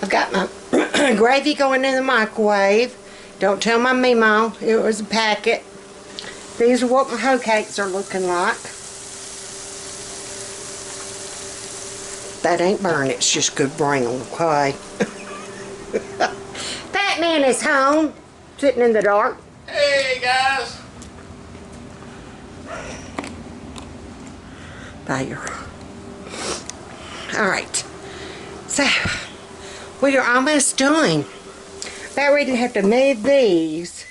I've got my gravy going in the microwave. Don't tell my Mimo it was a packet. These are what my hoe cakes are looking like. That ain't burnt, it's just good brown, okay? That man is home, sitting in the dark. Hey guys. There. Alright. So, we are almost done. About ready to have to move these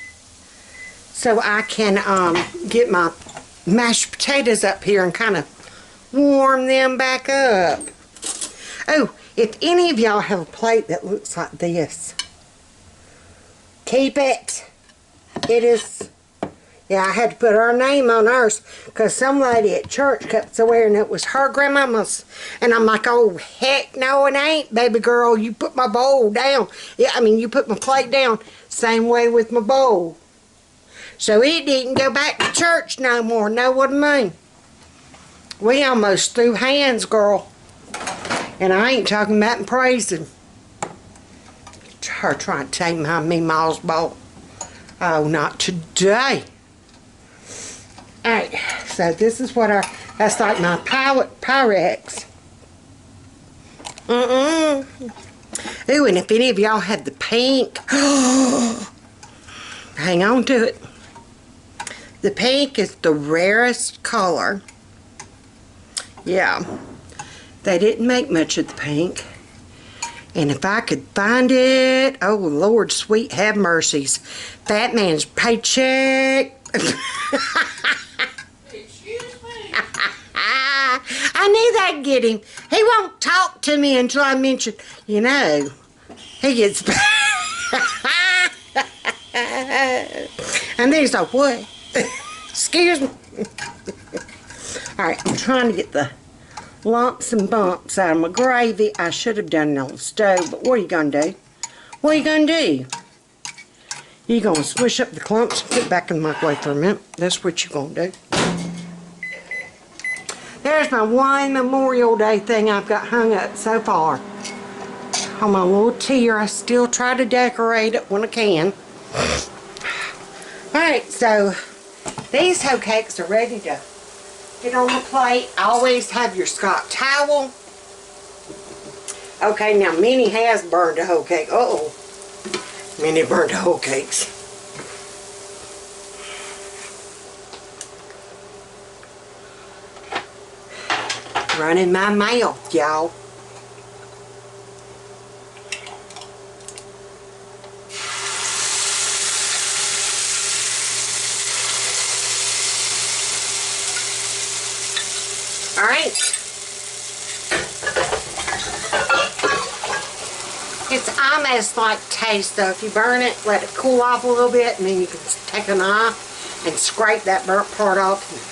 so I can get my mashed potatoes up here and kind of warm them back up. Oh, if any of y'all have a plate that looks like this, keep it. It is, yeah, I had to put her name on ours because some lady at church kept swearing it was her grandmama's. And I'm like, oh, heck no, it ain't, baby girl. You put my bowl down. Yeah, I mean, you put my plate down. Same way with my bowl. So it didn't go back to church no more. Know what I mean? We almost threw hands, girl. And I ain't talking about and praising. Her trying to take my Meemaw's bowl. Oh, not today. Alright, so this is what that's like my Pyrex. Ooh, and if any of y'all have the pink, hang on to it. The pink is the rarest color. Yeah, they didn't make much of the pink. And if I could find it, oh Lord, sweet have mercies. That man's paycheck. Excuse me. I knew that'd get him. He won't talk to me until I mention, you know, he gets and then he's like, what? Excuse me. Alright, I'm trying to get the lumps and bumps out of my gravy. I should have done it on the stove, but what are you going to do? What are you going to do? You're going to smush up the clumps and put it back in the microwave for a minute. That's what you're going to do. There's my one Memorial Day thing I've got hung up so far. On my little tier, I still try to decorate it when I can. Alright, so these hoe cakes are ready to get on the plate. Always have your Scott towel. Okay, now Minnie has burned a hoe cake. Uh-oh. Minnie burned hoe cakes. Running my mouth, y'all. Alright. It's almost like taste though. If you burn it, let it cool off a little bit, and then you can take a knife and scrape that burnt part off.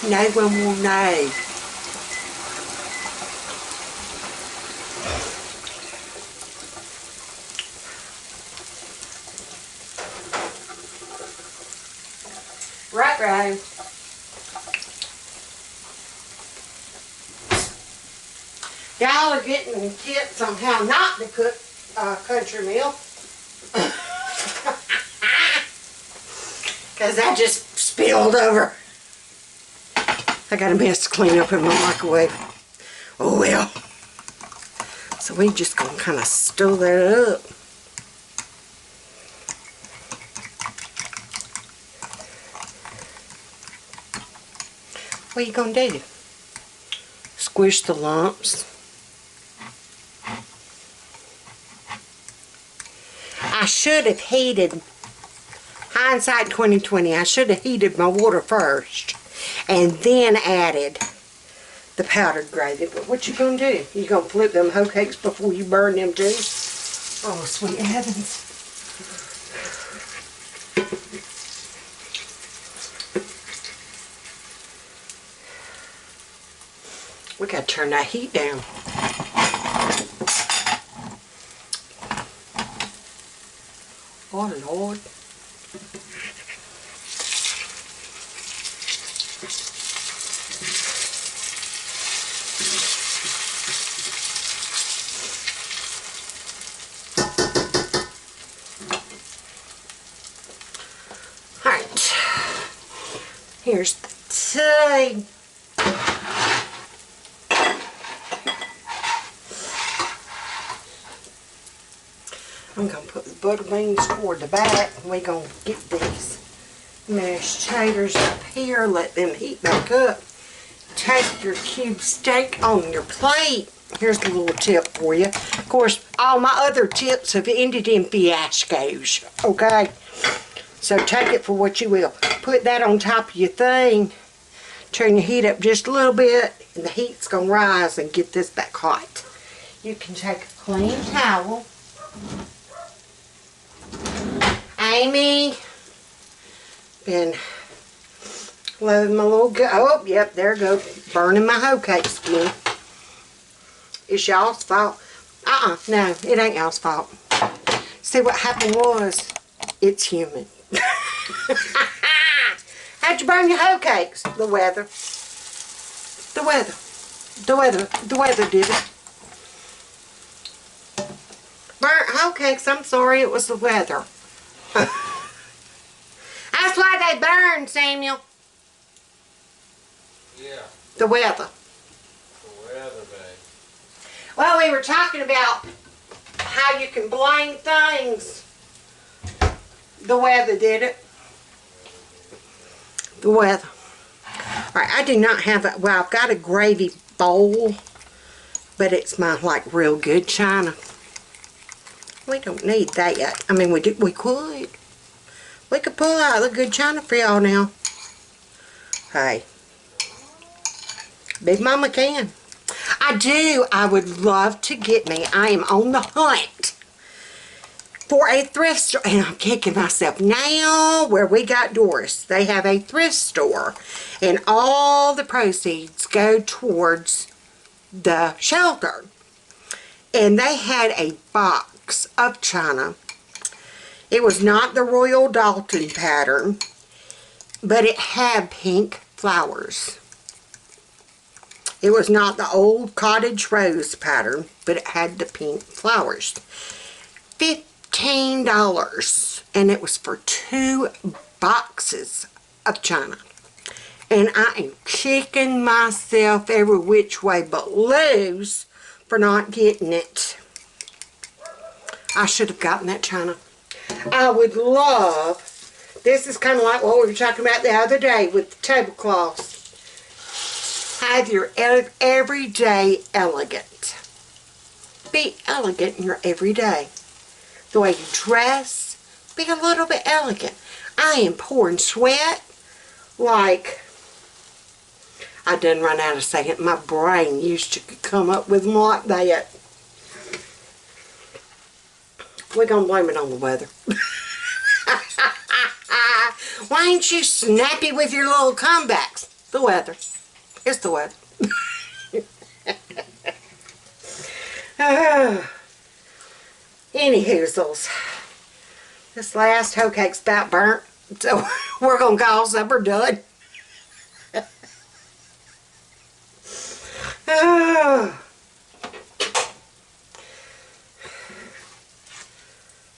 No one will know. Right. Y'all are getting tips on how not to cook country meal. Because that just spilled over. I got a mess to clean up in my microwave. Oh well. So we just gonna kind of stir that up. What are you gonna do? Squish the lumps. I should have heated, hindsight 2020, I should have heated my water first and then added the powdered gravy. But what you gonna do? You gonna flip them hoe cakes before you burn them too? Oh, sweet heavens. We gotta turn that heat down. Oh Lord. Here's the tea. I'm going to put the butter beans toward the back. We're going to get these mashed taters up here. Let them heat back up. Take your cube steak on your plate. Here's a little tip for you. Of course, all my other tips have ended in fiascos. Okay? So take it for what you will. Put that on top of your thing. Turn your heat up just a little bit. And the heat's going to rise and get this back hot. You can take a clean towel. Amy, been loading my little oh, yep, there it goes. Burning my hoe cakes again. It's y'all's fault. No, it ain't y'all's fault. See, what happened was, it's human. How'd you burn your hoe cakes? The weather. The weather. The weather. The weather did it. Burnt hoe cakes, I'm sorry, it was the weather. That's why they burn, Samuel. Yeah. The weather. The weather, babe. Well, we were talking about how you can blame things. The weather did it. The weather. Alright, I do not have a, well, I've got a gravy bowl, but it's my, like, real good china. We don't need that. I mean, we could. We could pull out the good china for y'all now. Hey. Big Mama can. I would love to get me. I am on the hunt for a thrift store. And I'm kicking myself now where we got Doris. They have a thrift store. And all the proceeds go towards the shelter. And they had a box of china. It was not the Royal Dalton pattern, but it had pink flowers. It was not the old cottage rose pattern, but it had the pink flowers. $15, and it was for 2 boxes of china. And I am kicking myself every which way but loose for not getting it. I should have gotten that china. I would love, this is kind of like what we were talking about the other day with the tablecloths. Have your everyday elegant. Be elegant in your everyday. The way you dress, be a little bit elegant. I am pouring sweat like I done run out of saying it. My brain used to come up with them like that. We're going to blame it on the weather. Why ain't you snappy with your little comebacks? The weather. It's the weather. Anywhoozles. This last hoe cake's about burnt, so we're going to call supper done.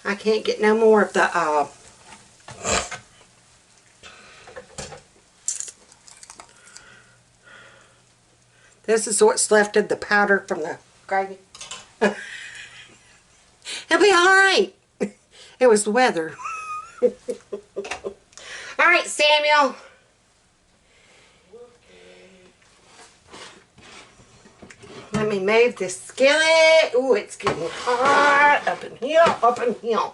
I can't get no more of the this is what's left of the powder from the gravy. It'll be alright. It was the weather. Alright, Samuel. Let me move this skillet. Ooh, it's getting hot up in here, up in here.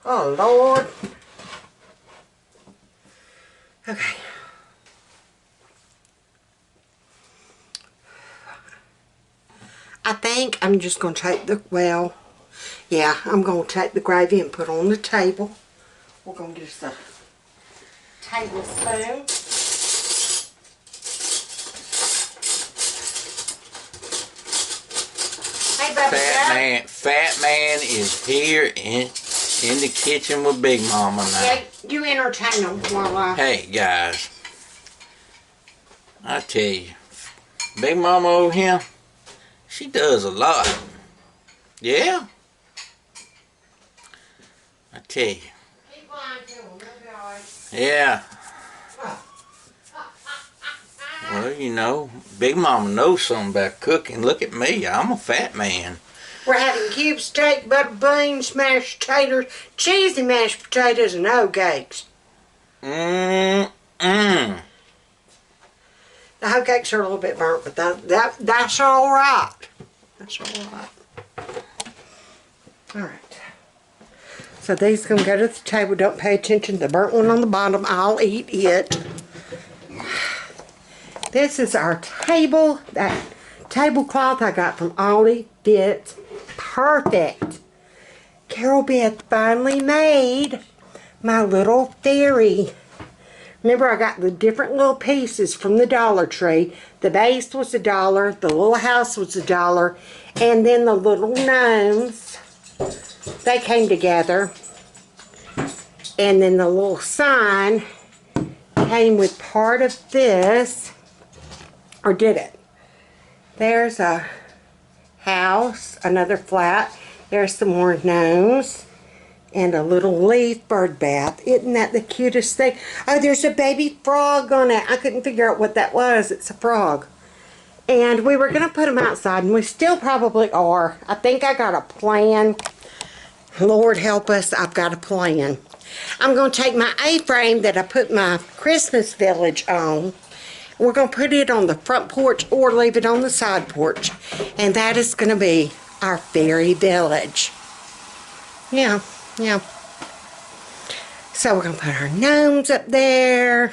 Oh, Lord. Okay. I think I'm just going to take the, well, yeah, I'm going to take the gravy and put it on the table. We're going to use a tablespoon. Fat man is here in the kitchen with Big Mama now. Yeah, you entertain them while I... Hey guys, I tell you, Big Mama over here, she does a lot. Yeah, I tell you. Keep lying to them, they'll be alright. Yeah. Oh. you know, Big Mama knows something about cooking. Look at me, I'm a fat man. We're having cube steak, butter beans, mashed potatoes, cheesy mashed potatoes, and hoe cakes. Mmm. The hoe cakes are a little bit burnt, but that's all right. That's all right. All right. So these are going to go to the table. Don't pay attention to the burnt one on the bottom. I'll eat it. This is our table. That tablecloth I got from Aldi fits perfect. Carol Beth finally made my little fairy. Remember, I got the different little pieces from the Dollar Tree. The base was $1, the little house was $1, and then the little gnomes, they came together. And then the little sign came with part of this, or did it? There's a house, another flat. There's some more gnomes. And a little leaf bird bath. Isn't that the cutest thing? Oh, there's a baby frog on it. I couldn't figure out what that was. It's a frog. And we were going to put them outside, and we still probably are. I think I got a plan. Lord help us, I've got a plan. I'm going to take my A-frame that I put my Christmas village on. We're going to put it on the front porch or leave it on the side porch. And that is going to be our fairy village. Yeah. Yeah. So we're going to put our gnomes up there.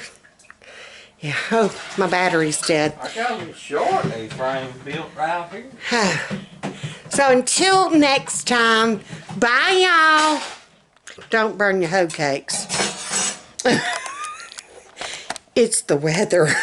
Yeah. Oh, my battery's dead. I got a short A-frame built right here. So until next time, bye y'all. Don't burn your hoe cakes. It's the weather.